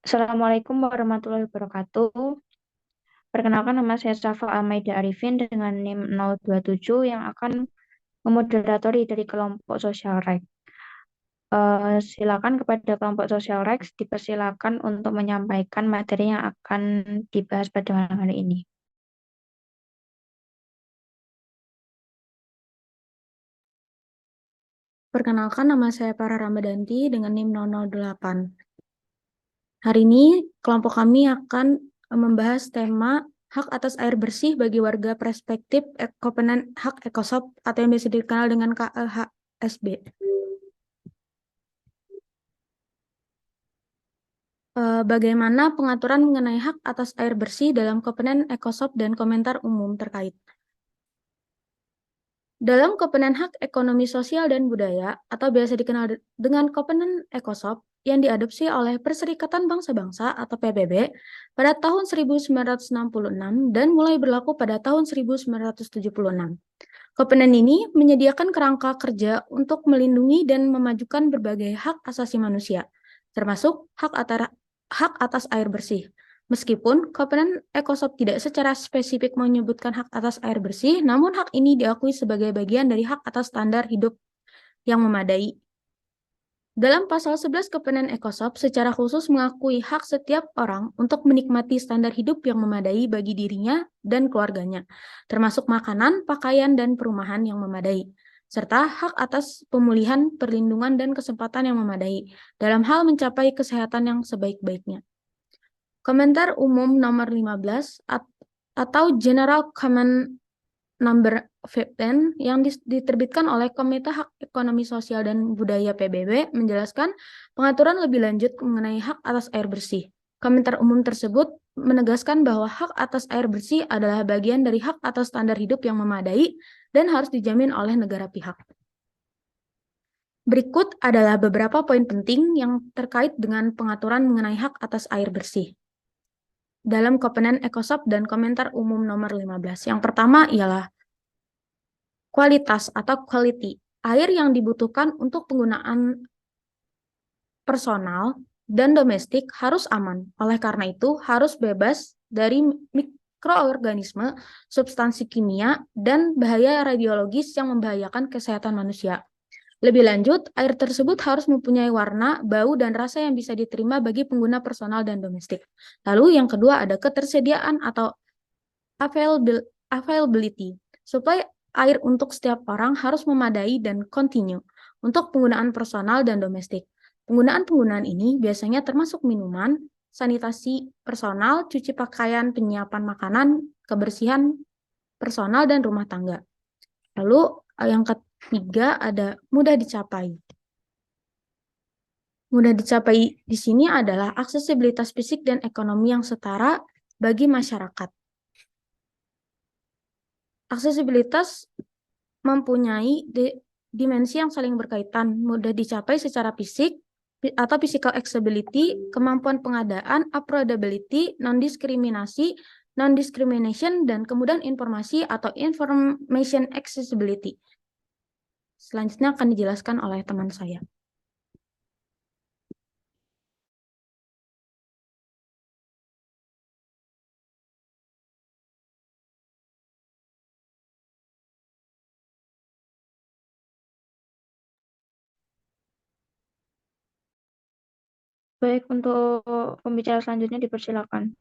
Assalamualaikum warahmatullahi wabarakatuh. Perkenalkan nama saya Safa Almaida Arifin dengan NIM 027 yang akan memoderatori dari kelompok Social Rex. Silakan kepada kelompok Social Rex dipersilakan untuk menyampaikan materi yang akan dibahas pada malam hari ini. Perkenalkan, nama saya Farah Ramadanti dengan NIM 008. Hari ini kelompok kami akan membahas tema hak atas air bersih bagi warga perspektif Kopenhan Hak Ekosop atau yang biasa dikenal dengan KEHSB. Bagaimana pengaturan mengenai hak atas air bersih dalam Kopenhan Ekosop dan komentar umum terkait. Dalam Kopenhan Hak Ekonomi Sosial dan Budaya atau biasa dikenal dengan Kopenhan Ekosop yang diadopsi oleh Perserikatan Bangsa-Bangsa atau PBB pada tahun 1966 dan mulai berlaku pada tahun 1976. Kopenhan ini menyediakan kerangka kerja untuk melindungi dan memajukan berbagai hak asasi manusia, termasuk hak atas air bersih. Meskipun Kopenhan Ekosop tidak secara spesifik menyebutkan hak atas air bersih, namun hak ini diakui sebagai bagian dari hak atas standar hidup yang memadai. Dalam pasal 11 Kopenhan Ekosop secara khusus mengakui hak setiap orang untuk menikmati standar hidup yang memadai bagi dirinya dan keluarganya, termasuk makanan, pakaian, dan perumahan yang memadai, serta hak atas pemulihan, perlindungan, dan kesempatan yang memadai dalam hal mencapai kesehatan yang sebaik-baiknya. Komentar umum nomor 15 atau General Comment Number 15 yang diterbitkan oleh Komite Hak Ekonomi Sosial dan Budaya PBB menjelaskan pengaturan lebih lanjut mengenai hak atas air bersih. Komentar umum tersebut menegaskan bahwa hak atas air bersih adalah bagian dari hak atas standar hidup yang memadai dan harus dijamin oleh negara pihak. Berikut adalah beberapa poin penting yang terkait dengan pengaturan mengenai hak atas air bersih dalam Kopenhan Ekosop dan komentar umum nomor 15. Yang pertama ialah kualitas atau quality. Air yang dibutuhkan untuk penggunaan personal dan domestik harus aman. Oleh karena itu, harus bebas dari mikroorganisme, substansi kimia, dan bahaya radiologis yang membahayakan kesehatan manusia. Lebih lanjut, air tersebut harus mempunyai warna, bau, dan rasa yang bisa diterima bagi pengguna personal dan domestik. Lalu yang kedua ada ketersediaan atau availability. Suplai air untuk setiap orang harus memadai dan kontinu untuk penggunaan personal dan domestik. Penggunaan ini biasanya termasuk minuman, sanitasi personal, cuci pakaian, penyiapan makanan, kebersihan personal, dan rumah tangga. Lalu yang ketiga ada mudah dicapai. Mudah dicapai di sini adalah aksesibilitas fisik dan ekonomi yang setara bagi masyarakat. Aksesibilitas mempunyai dimensi yang saling berkaitan, mudah dicapai secara fisik atau physical accessibility, kemampuan pengadaan, affordability, non-diskriminasi, non-discrimination, dan kemudahan informasi atau information accessibility. Selanjutnya akan dijelaskan oleh teman saya. Baik, untuk pembicara selanjutnya dipersilakan.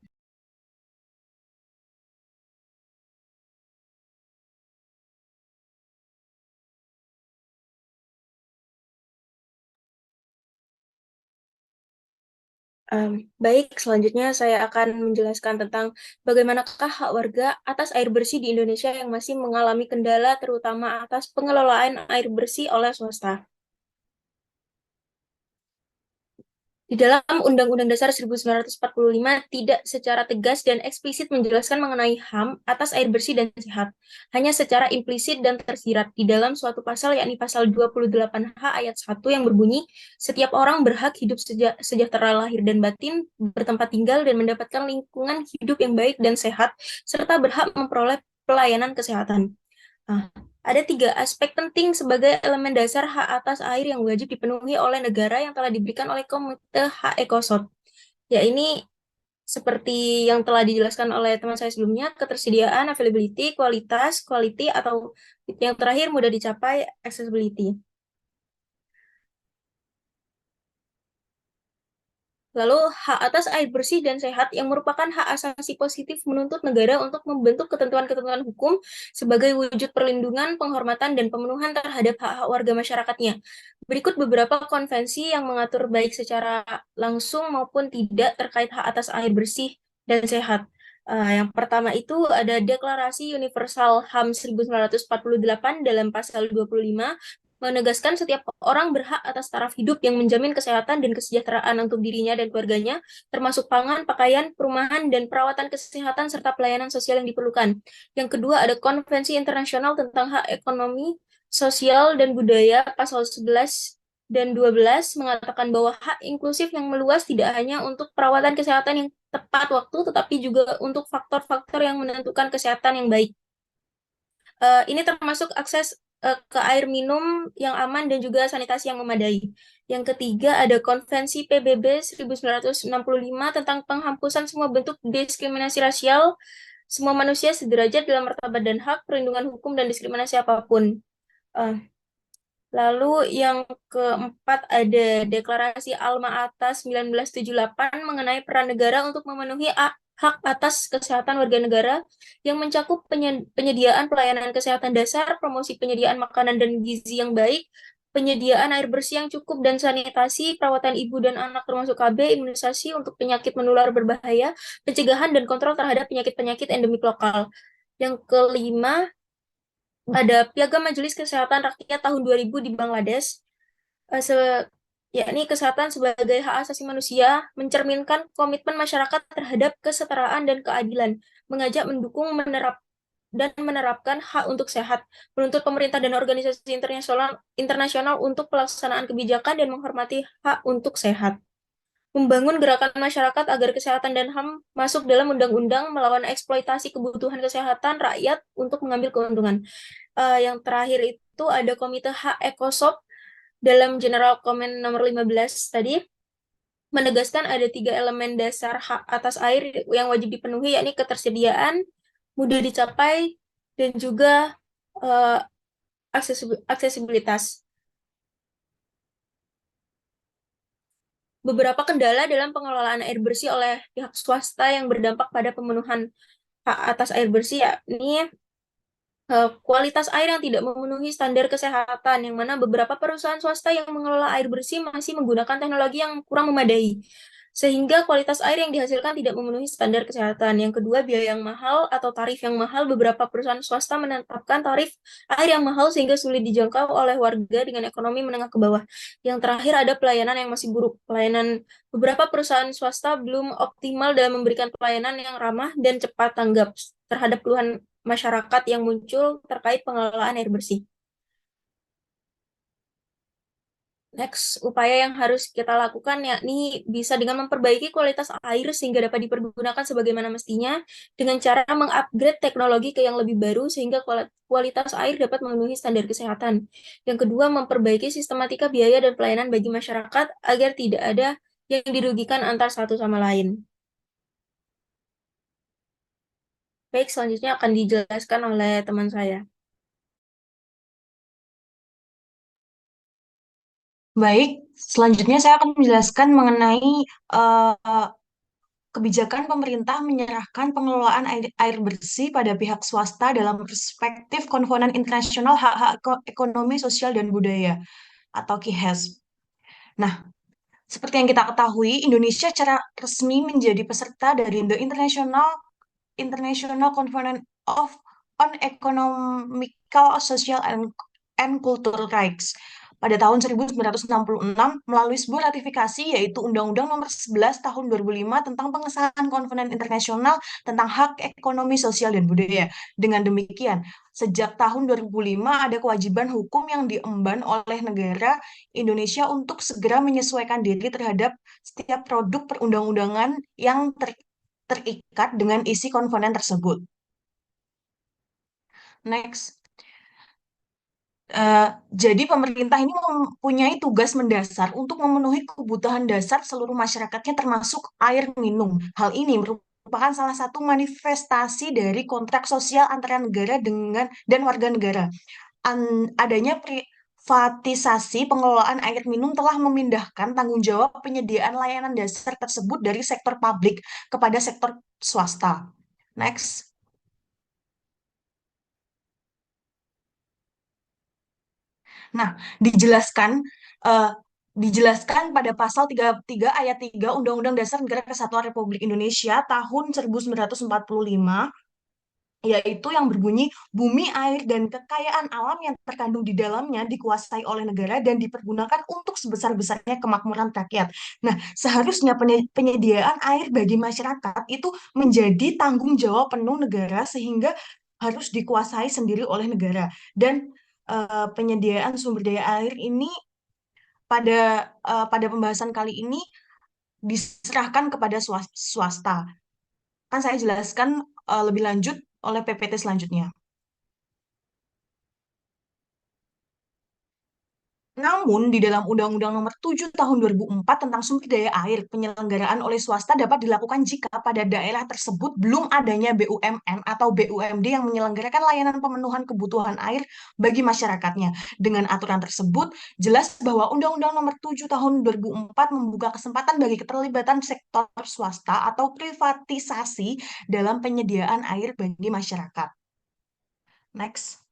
Baik, selanjutnya saya akan menjelaskan tentang bagaimanakah hak warga atas air bersih di Indonesia yang masih mengalami kendala, terutama atas pengelolaan air bersih oleh swasta. Di dalam Undang-Undang Dasar 1945 tidak secara tegas dan eksplisit menjelaskan mengenai HAM atas air bersih dan sehat, hanya secara implisit dan tersirat di dalam suatu pasal yakni pasal 28H ayat 1 yang berbunyi, setiap orang berhak hidup sejahtera lahir dan batin, bertempat tinggal dan mendapatkan lingkungan hidup yang baik dan sehat, serta berhak memperoleh pelayanan kesehatan. Nah, ada 3 aspek penting sebagai elemen dasar hak atas air yang wajib dipenuhi oleh negara yang telah diberikan oleh Komite Hak Ekosop. Ya, ini seperti yang telah dijelaskan oleh teman saya sebelumnya, ketersediaan, availability, kualitas, quality, atau yang terakhir mudah dicapai, accessibility. Lalu, hak atas air bersih dan sehat yang merupakan hak asasi positif menuntut negara untuk membentuk ketentuan-ketentuan hukum sebagai wujud perlindungan, penghormatan, dan pemenuhan terhadap hak-hak warga masyarakatnya. Berikut beberapa konvensi yang mengatur baik secara langsung maupun tidak terkait hak atas air bersih dan sehat. Yang pertama itu ada Deklarasi Universal HAM 1948 dalam pasal 25 menegaskan setiap orang berhak atas taraf hidup yang menjamin kesehatan dan kesejahteraan untuk dirinya dan keluarganya, termasuk pangan, pakaian, perumahan, dan perawatan kesehatan serta pelayanan sosial yang diperlukan. Yang kedua ada Konvensi Internasional tentang Hak Ekonomi, Sosial, dan Budaya pasal 11 dan 12 mengatakan bahwa hak inklusif yang meluas tidak hanya untuk perawatan kesehatan yang tepat waktu, tetapi juga untuk faktor-faktor yang menentukan kesehatan yang baik. Ini termasuk akses ke air minum yang aman dan juga sanitasi yang memadai. Yang ketiga ada Konvensi PBB 1965 tentang penghapusan semua bentuk diskriminasi rasial, semua manusia sederajat dalam martabat dan hak, perlindungan hukum dan diskriminasi apapun. Uh, Lalu yang keempat ada Deklarasi Alma-Ata 1978 mengenai peran negara untuk memenuhi hak atas kesehatan warga negara yang mencakup penyediaan pelayanan kesehatan dasar, promosi penyediaan makanan dan gizi yang baik, penyediaan air bersih yang cukup dan sanitasi, perawatan ibu dan anak termasuk KB, imunisasi untuk penyakit menular berbahaya, pencegahan dan kontrol terhadap penyakit-penyakit endemik lokal. Yang kelima, ada Piagam Majelis Kesehatan Rakyat tahun 2000 di Bangladesh, yakni kesehatan sebagai hak asasi manusia, mencerminkan komitmen masyarakat terhadap kesetaraan dan keadilan, mengajak mendukung menerapkan hak untuk sehat, menuntut pemerintah dan organisasi internasional untuk pelaksanaan kebijakan dan menghormati hak untuk sehat. Membangun gerakan masyarakat agar kesehatan dan HAM masuk dalam undang-undang, melawan eksploitasi kebutuhan kesehatan rakyat untuk mengambil keuntungan. Yang terakhir itu ada Komite Hak Ekosop dalam General Comment nomor 15 tadi, menegaskan ada 3 elemen dasar hak atas air yang wajib dipenuhi, yakni ketersediaan, mudah dicapai, dan juga uh, aksesibilitas. Beberapa kendala dalam pengelolaan air bersih oleh pihak swasta yang berdampak pada pemenuhan hak atas air bersih, yakni kualitas air yang tidak memenuhi standar kesehatan, yang mana beberapa perusahaan swasta yang mengelola air bersih masih menggunakan teknologi yang kurang memadai, sehingga kualitas air yang dihasilkan tidak memenuhi standar kesehatan. Yang kedua, biaya yang mahal atau tarif yang mahal. Beberapa perusahaan swasta menetapkan tarif air yang mahal sehingga sulit dijangkau oleh warga dengan ekonomi menengah ke bawah. Yang terakhir, ada pelayanan yang masih buruk. Beberapa perusahaan swasta belum optimal dalam memberikan pelayanan yang ramah dan cepat tanggap terhadap keluhan masyarakat yang muncul terkait pengelolaan air bersih. Next, upaya yang harus kita lakukan yakni bisa dengan memperbaiki kualitas air sehingga dapat dipergunakan sebagaimana mestinya, dengan cara mengupgrade teknologi ke yang lebih baru sehingga kualitas air dapat memenuhi standar kesehatan. Yang kedua, memperbaiki sistematika biaya dan pelayanan bagi masyarakat agar tidak ada yang dirugikan antar satu sama lain. Baik, selanjutnya akan dijelaskan oleh teman saya. Baik, selanjutnya saya akan menjelaskan mengenai kebijakan pemerintah menyerahkan pengelolaan air bersih pada pihak swasta dalam perspektif Konvenan Internasional Hak-Hak Ekonomi, Sosial, dan Budaya atau KIHES. Nah, seperti yang kita ketahui, Indonesia secara resmi menjadi peserta dari The International Covenant on Economical, Social, and Cultural Rights pada tahun 1966 melalui sebuah ratifikasi yaitu Undang-Undang Nomor 11 Tahun 2005 tentang pengesahan Konvenen Internasional tentang Hak Ekonomi, Sosial, dan Budaya. Dengan demikian, sejak tahun 2005 ada kewajiban hukum yang diemban oleh negara Indonesia untuk segera menyesuaikan diri terhadap setiap produk perundang-undangan yang terikat dengan isi konvenen tersebut. Next. Jadi pemerintah ini mempunyai tugas mendasar untuk memenuhi kebutuhan dasar seluruh masyarakatnya termasuk air minum. Hal ini merupakan salah satu manifestasi dari kontrak sosial antara negara dengan dan warga negara. Adanya privatisasi pengelolaan air minum telah memindahkan tanggung jawab penyediaan layanan dasar tersebut dari sektor publik kepada sektor swasta. Next. Nah, dijelaskan eh, dijelaskan pada pasal 33 ayat 3 Undang-Undang Dasar Negara Kesatuan Republik Indonesia tahun 1945, yaitu yang berbunyi bumi, air, dan kekayaan alam yang terkandung di dalamnya dikuasai oleh negara dan dipergunakan untuk sebesar-besarnya kemakmuran rakyat. Nah, seharusnya penyediaan air bagi masyarakat itu menjadi tanggung jawab penuh negara sehingga harus dikuasai sendiri oleh negara. Dan penyediaan sumber daya air ini pada pembahasan kali ini diserahkan kepada swasta. Kan saya jelaskan lebih lanjut oleh PPT selanjutnya. Namun, di dalam Undang-Undang Nomor 7 Tahun 2004 tentang sumber daya air, penyelenggaraan oleh swasta dapat dilakukan jika pada daerah tersebut belum adanya BUMN atau BUMD yang menyelenggarakan layanan pemenuhan kebutuhan air bagi masyarakatnya. Dengan aturan tersebut, jelas bahwa Undang-Undang Nomor 7 Tahun 2004 membuka kesempatan bagi keterlibatan sektor swasta atau privatisasi dalam penyediaan air bagi masyarakat. Next.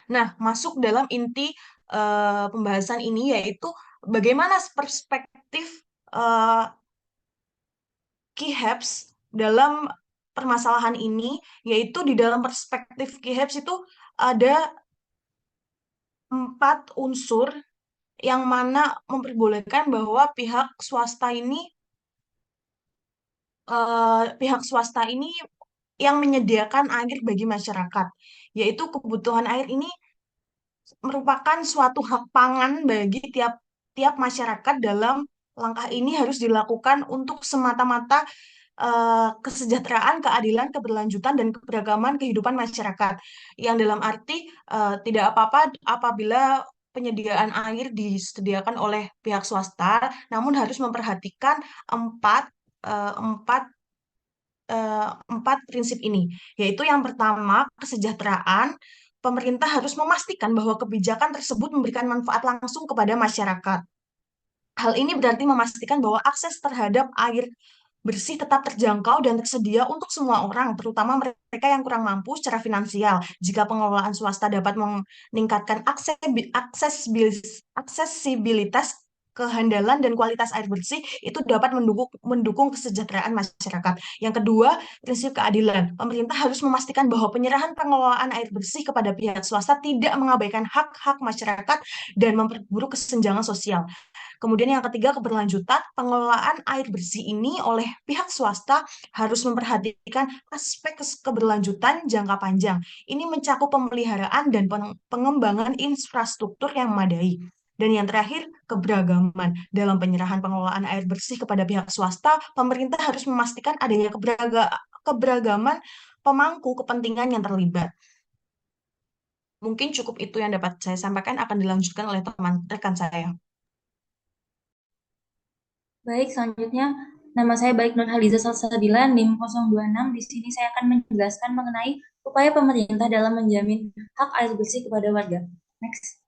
Nah, masuk dalam inti pembahasan ini yaitu bagaimana perspektif uh, KIHEPS dalam permasalahan ini, yaitu di dalam perspektif KIHEPS itu ada 4 unsur yang mana memperbolehkan bahwa pihak swasta ini yang menyediakan air bagi masyarakat, yaitu kebutuhan air ini merupakan suatu hak pangan bagi tiap masyarakat. Dalam langkah ini harus dilakukan untuk semata-mata kesejahteraan, keadilan, keberlanjutan, dan keberagaman kehidupan masyarakat. Yang dalam arti tidak apa-apa apabila penyediaan air disediakan oleh pihak swasta, namun harus memperhatikan empat eh, empat empat prinsip ini, yaitu yang pertama, kesejahteraan. Pemerintah harus memastikan bahwa kebijakan tersebut memberikan manfaat langsung kepada masyarakat. Hal ini berarti memastikan bahwa akses terhadap air bersih tetap terjangkau dan tersedia untuk semua orang, terutama mereka yang kurang mampu secara finansial. Jika pengelolaan swasta dapat meningkatkan aksesibilitas, kehandalan, dan kualitas air bersih, itu dapat mendukung kesejahteraan masyarakat. Yang kedua, prinsip keadilan. Pemerintah harus memastikan bahwa penyerahan pengelolaan air bersih kepada pihak swasta tidak mengabaikan hak-hak masyarakat dan memperburuk kesenjangan sosial. Kemudian yang ketiga, keberlanjutan. Pengelolaan air bersih ini oleh pihak swasta harus memperhatikan aspek keberlanjutan jangka panjang. Ini mencakup pemeliharaan dan pengembangan infrastruktur yang memadai. Dan yang terakhir, keberagaman. Dalam penyerahan pengelolaan air bersih kepada pihak swasta, pemerintah harus memastikan adanya keberagaman pemangku kepentingan yang terlibat. Mungkin cukup itu yang dapat saya sampaikan, akan dilanjutkan oleh teman rekan saya. Baik, selanjutnya nama saya Baik Nur Haliza Salsabila, NIM 026. Di sini saya akan menjelaskan mengenai upaya pemerintah dalam menjamin hak air bersih kepada warga. Next.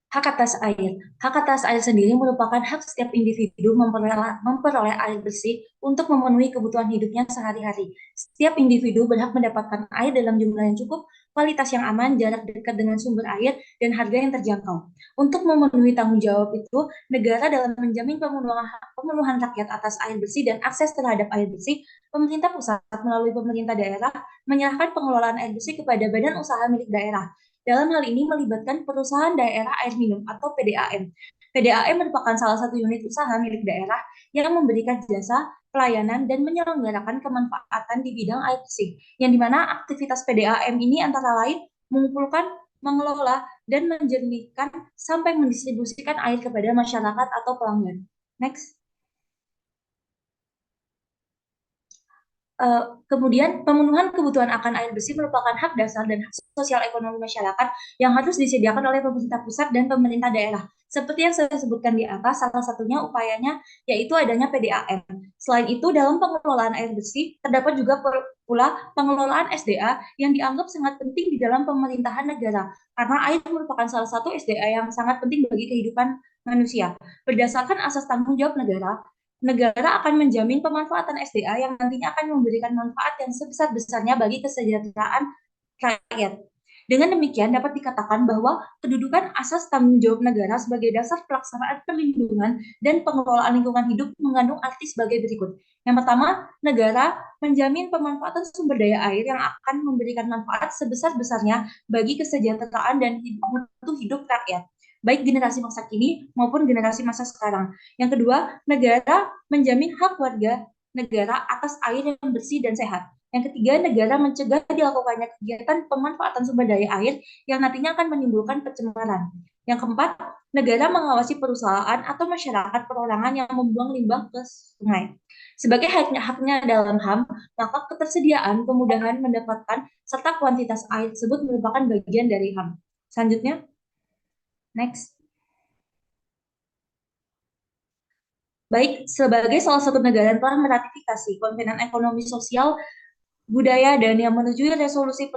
Hak atas air. Hak atas air sendiri merupakan hak setiap individu memperoleh air bersih untuk memenuhi kebutuhan hidupnya sehari-hari. Setiap individu berhak mendapatkan air dalam jumlah yang cukup, kualitas yang aman, jarak dekat dengan sumber air, dan harga yang terjangkau. Untuk memenuhi tanggung jawab itu, negara dalam menjamin pemenuhan rakyat atas air bersih dan akses terhadap air bersih, pemerintah pusat melalui pemerintah daerah menyerahkan pengelolaan air bersih kepada badan usaha milik daerah. Dalam hal ini melibatkan perusahaan daerah air minum atau PDAM. PDAM merupakan salah satu unit usaha milik daerah yang memberikan jasa, pelayanan, dan menyelenggarakan kemanfaatan di bidang air bersih, yang dimana aktivitas PDAM ini antara lain mengumpulkan, mengelola, dan menjernihkan sampai mendistribusikan air kepada masyarakat atau pelanggan. Next. Kemudian pemenuhan kebutuhan akan air bersih merupakan hak dasar dan hak sosial ekonomi masyarakat yang harus disediakan oleh pemerintah pusat dan pemerintah daerah. Seperti yang saya sebutkan di atas, salah satunya upayanya yaitu adanya PDAM. Selain itu, dalam pengelolaan air bersih, terdapat juga pula pengelolaan SDA yang dianggap sangat penting di dalam pemerintahan negara, karena air merupakan salah satu SDA yang sangat penting bagi kehidupan manusia. Berdasarkan asas tanggung jawab negara, negara akan menjamin pemanfaatan SDA yang nantinya akan memberikan manfaat yang sebesar-besarnya bagi kesejahteraan rakyat. Dengan demikian dapat dikatakan bahwa kedudukan asas tanggung jawab negara sebagai dasar pelaksanaan perlindungan dan pengelolaan lingkungan hidup mengandung arti sebagai berikut. Yang pertama, negara menjamin pemanfaatan sumber daya air yang akan memberikan manfaat sebesar-besarnya bagi kesejahteraan dan mutu hidup rakyat, baik generasi masa kini maupun generasi masa sekarang. Yang kedua, negara menjamin hak warga negara atas air yang bersih dan sehat. Yang ketiga, negara mencegah dilakukannya kegiatan pemanfaatan sumber daya air yang nantinya akan menimbulkan pencemaran. Yang keempat, negara mengawasi perusahaan atau masyarakat perorangan yang membuang limbah ke sungai. Sebagai haknya dalam HAM, maka ketersediaan, kemudahan mendapatkan, serta kuantitas air tersebut merupakan bagian dari HAM. Selanjutnya, next. Baik, sebagai salah satu negara yang telah meratifikasi Konvenan Ekonomi Sosial, Budaya, dan yang menyetujui resolusi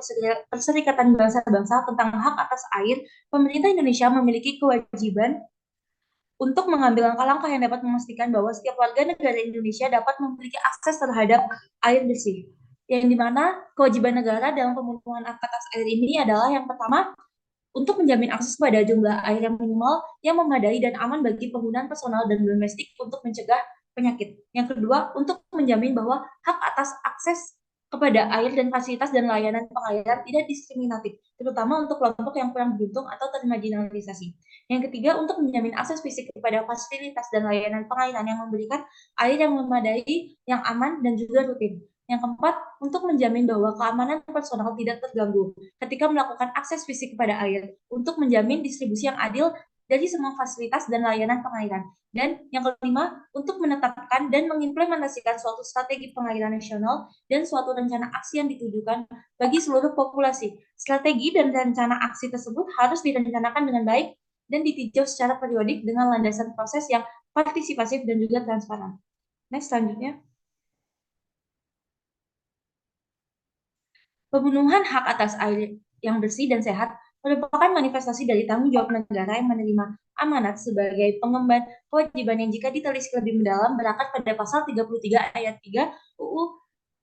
Perserikatan Bangsa-Bangsa tentang hak atas air, pemerintah Indonesia memiliki kewajiban untuk mengambil langkah-langkah yang dapat memastikan bahwa setiap warga negara Indonesia dapat memiliki akses terhadap air bersih. Yang dimana kewajiban negara dalam pemenuhan hak atas air ini adalah yang pertama, untuk menjamin akses pada jumlah air yang minimal, yang memadai dan aman bagi penggunaan personal dan domestik untuk mencegah penyakit. Yang kedua, untuk menjamin bahwa hak atas akses kepada air dan fasilitas dan layanan pengairan tidak diskriminatif, terutama untuk kelompok yang kurang beruntung atau termarginalisasi. Yang ketiga, untuk menjamin akses fisik kepada fasilitas dan layanan pengairan yang memberikan air yang memadai, yang aman, dan juga rutin. Yang keempat, untuk menjamin bahwa keamanan personal tidak terganggu ketika melakukan akses fisik kepada air, untuk menjamin distribusi yang adil dari semua fasilitas dan layanan pengairan. Dan yang kelima, untuk menetapkan dan mengimplementasikan suatu strategi pengairan nasional dan suatu rencana aksi yang ditujukan bagi seluruh populasi. Strategi dan rencana aksi tersebut harus direncanakan dengan baik dan ditinjau secara periodik dengan landasan proses yang partisipasif dan juga transparan. Next, selanjutnya. Pemenuhan hak atas air yang bersih dan sehat merupakan manifestasi dari tanggung jawab negara yang menerima amanat sebagai pengemban kewajiban yang jika ditelisik lebih mendalam berangkat pada pasal 33 ayat 3 UU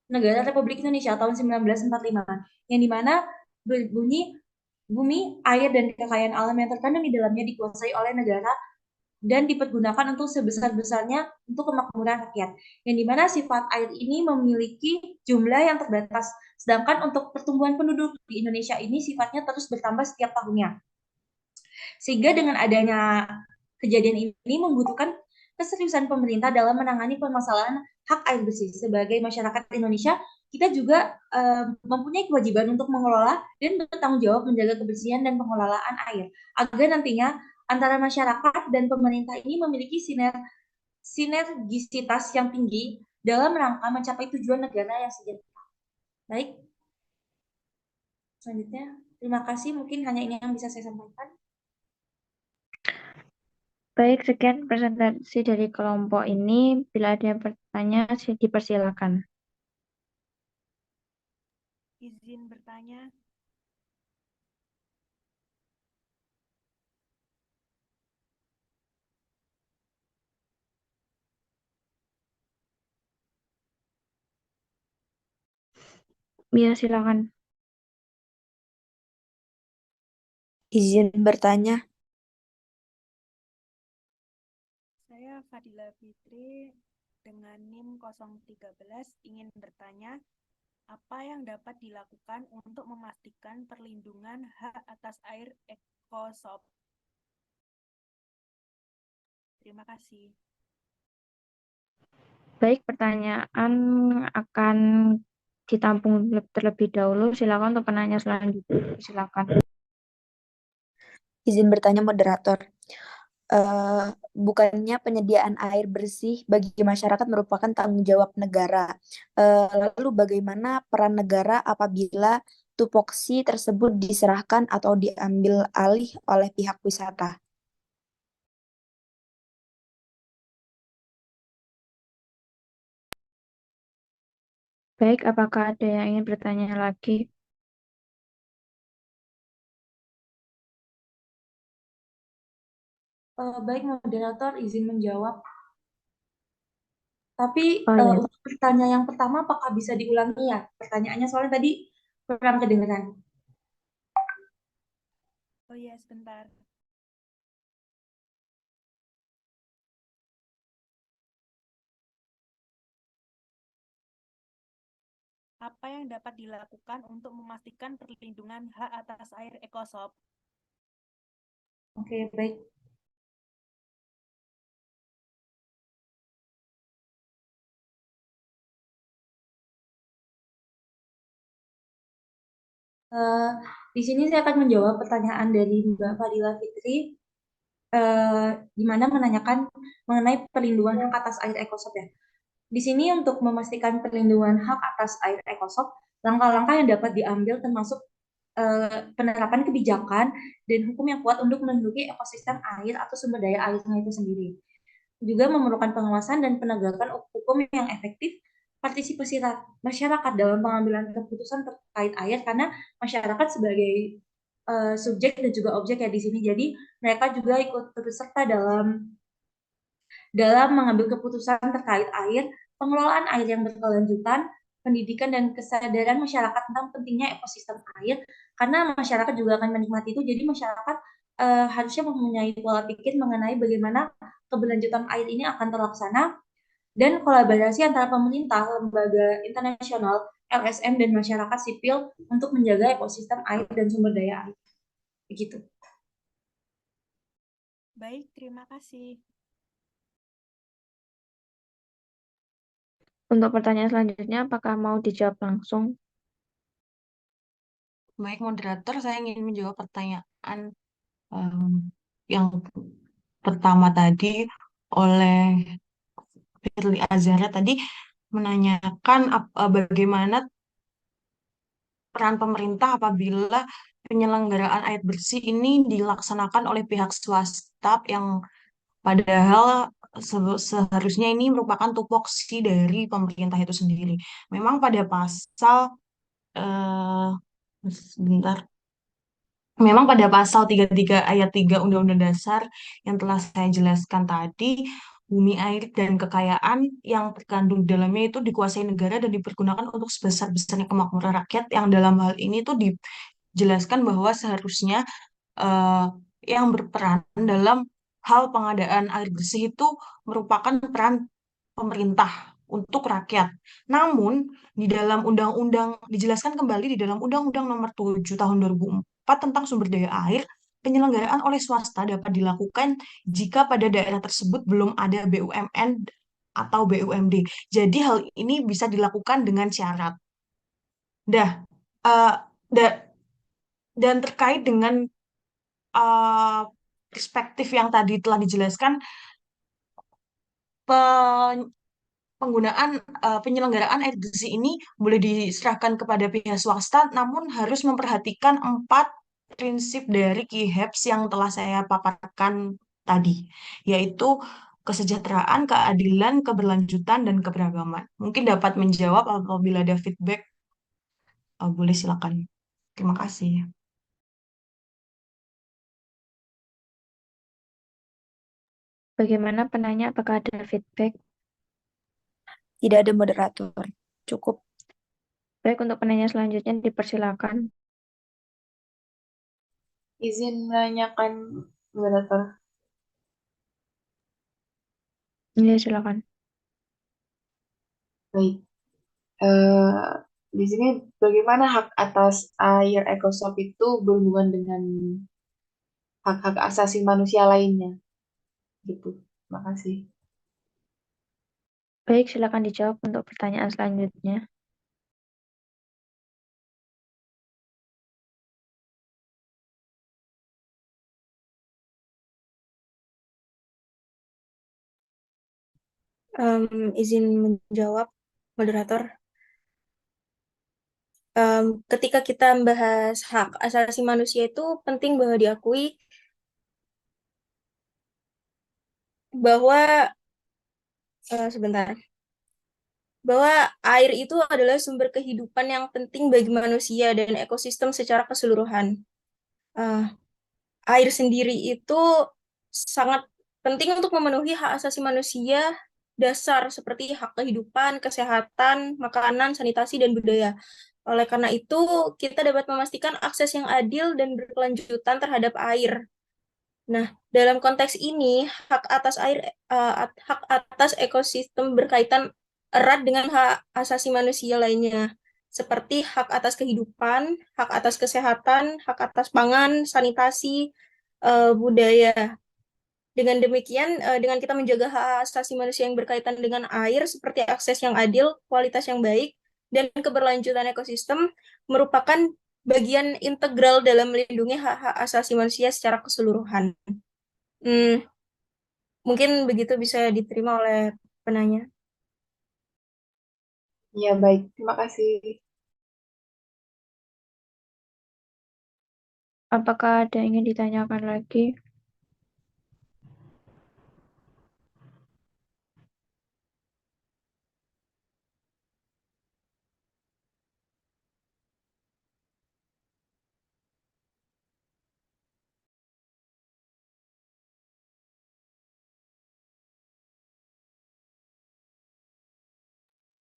Negara Republik Indonesia tahun 1945, yang dimana berbunyi bumi, air, dan kekayaan alam yang terkandung di dalamnya dikuasai oleh negara dan dipergunakan untuk sebesar-besarnya untuk kemakmuran rakyat, yang dimana sifat air ini memiliki jumlah yang terbatas, sedangkan untuk pertumbuhan penduduk di Indonesia ini sifatnya terus bertambah setiap tahunnya. Sehingga dengan adanya kejadian ini membutuhkan keseriusan pemerintah dalam menangani permasalahan hak air bersih. Sebagai masyarakat Indonesia, kita juga mempunyai kewajiban untuk mengelola dan bertanggung jawab menjaga kebersihan dan pengelolaan air, agar nantinya antara masyarakat dan pemerintah ini memiliki sinergisitas yang tinggi dalam rangka mencapai tujuan negara yang sejahtera. Baik, selanjutnya, terima kasih. Mungkin hanya ini yang bisa saya sampaikan. Baik, sekian presentasi dari kelompok ini. Bila ada yang bertanya, dipersilakan. Izin bertanya. Ya, silakan. Izin bertanya. Saya Fadila Fitri dengan NIM 013 ingin bertanya, apa yang dapat dilakukan untuk memastikan perlindungan hak atas air EcoSob? Terima kasih. Baik, pertanyaan akan ditampung terlebih dahulu. Silakan untuk penanya selanjutnya. Silakan. Izin bertanya moderator. eh, bukannya penyediaan air bersih bagi masyarakat merupakan tanggung jawab negara. Lalu bagaimana peran negara apabila tupoksi tersebut diserahkan atau diambil alih oleh pihak wisata? Baik, apakah ada yang ingin bertanya lagi? Baik, moderator izin menjawab. Tapi Oh ya, untuk pertanyaan yang pertama, apakah bisa diulangi ya? Pertanyaannya soalnya tadi kurang kedengeran. Oh iya, sebentar. Apa yang dapat dilakukan untuk memastikan perlindungan hak atas air ekosop? Oke, baik. Eh, di sini saya akan menjawab pertanyaan dari Mbak Fadila Fitri, di mana menanyakan mengenai perlindungan hak atas air ekosop ya. Di sini untuk memastikan perlindungan hak atas air ekosop, langkah-langkah yang dapat diambil termasuk penerapan kebijakan dan hukum yang kuat untuk melindungi ekosistem air atau sumber daya airnya itu sendiri. Juga memerlukan pengawasan dan penegakan hukum yang efektif, partisipasi masyarakat dalam pengambilan keputusan terkait air karena masyarakat sebagai subjek dan juga objek ya di sini. Jadi mereka juga ikut turut serta dalam mengambil keputusan terkait air, pengelolaan air yang berkelanjutan, pendidikan dan kesadaran masyarakat tentang pentingnya ekosistem air, karena masyarakat juga akan menikmati itu. Jadi masyarakat harusnya mempunyai pola pikir mengenai bagaimana keberlanjutan air ini akan terlaksana dan kolaborasi antara pemerintah, lembaga internasional, LSM dan masyarakat sipil untuk menjaga ekosistem air dan sumber daya air. Begitu. Baik, terima kasih. untuk pertanyaan selanjutnya, apakah mau dijawab langsung? Baik, moderator, saya ingin menjawab pertanyaan yang pertama tadi oleh Firly Azhara tadi menanyakan bagaimana peran pemerintah apabila penyelenggaraan air bersih ini dilaksanakan oleh pihak swasta yang padahal seharusnya ini merupakan tupoksi dari pemerintah itu sendiri. Memang pada pasal eh, sebentar. Memang pada pasal 33 ayat 3 Undang-Undang Dasar yang telah saya jelaskan tadi, bumi air dan kekayaan yang terkandung di dalamnya itu dikuasai negara dan dipergunakan untuk sebesar-besarnya kemakmuran rakyat yang dalam hal ini tuh dijelaskan bahwa seharusnya eh, yang berperan dalam hal pengadaan air bersih itu merupakan peran pemerintah untuk rakyat. Namun, di dalam undang-undang dijelaskan kembali di dalam Undang-Undang Nomor 7 Tahun 2004 tentang sumber daya air, penyelenggaraan oleh swasta dapat dilakukan jika pada daerah tersebut belum ada BUMN atau BUMD. Jadi hal ini bisa dilakukan dengan syarat. Dah, eh, da- dan terkait dengan eh, perspektif yang tadi telah dijelaskan, penggunaan penyelenggaraan air bersih ini boleh diserahkan kepada pihak swasta, namun harus memperhatikan 4 prinsip dari KIHEPS yang telah saya paparkan tadi, yaitu kesejahteraan, keadilan, keberlanjutan, dan keberagaman. Mungkin dapat menjawab apabila ada feedback, boleh silakan. Terima kasih. Bagaimana penanya, apakah ada feedback? Tidak ada moderator. Cukup. Baik, untuk penanya selanjutnya dipersilakan. Izin menanyakan moderator. Iya, silakan. Baik. Eh, di sini bagaimana hak atas air ekosop itu berhubungan dengan hak-hak asasi manusia lainnya? Gitu. Terima kasih. Baik, silakan dijawab untuk pertanyaan selanjutnya. Izin menjawab, moderator. Ketika kita membahas hak asasi manusia itu penting bahwa diakui bahwa sebentar, bahwa air itu adalah sumber kehidupan yang penting bagi manusia dan ekosistem secara keseluruhan. Eh, Air sendiri itu sangat penting untuk memenuhi hak asasi manusia dasar seperti hak kehidupan, kesehatan, makanan, sanitasi, dan budaya. Oleh karena itu, kita dapat memastikan akses yang adil dan berkelanjutan terhadap air. Nah, dalam konteks ini, hak atas ekosistem berkaitan erat dengan hak asasi manusia lainnya, seperti hak atas kehidupan, hak atas kesehatan, hak atas pangan, sanitasi, budaya. Dengan demikian, dengan kita menjaga hak asasi manusia yang berkaitan dengan air, seperti akses yang adil, kualitas yang baik, dan keberlanjutan ekosistem, merupakan bagian integral dalam melindungi hak-hak asasi manusia secara keseluruhan. Mungkin begitu bisa diterima oleh penanya. Ya, baik. Terima kasih. Apakah ada yang ingin ditanyakan lagi?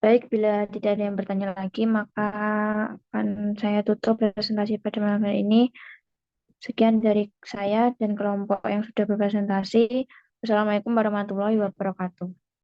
Baik, bila tidak ada yang bertanya lagi, maka akan saya tutup presentasi pada malam hari ini. Sekian dari saya dan kelompok yang sudah berpresentasi. Wassalamualaikum warahmatullahi wabarakatuh.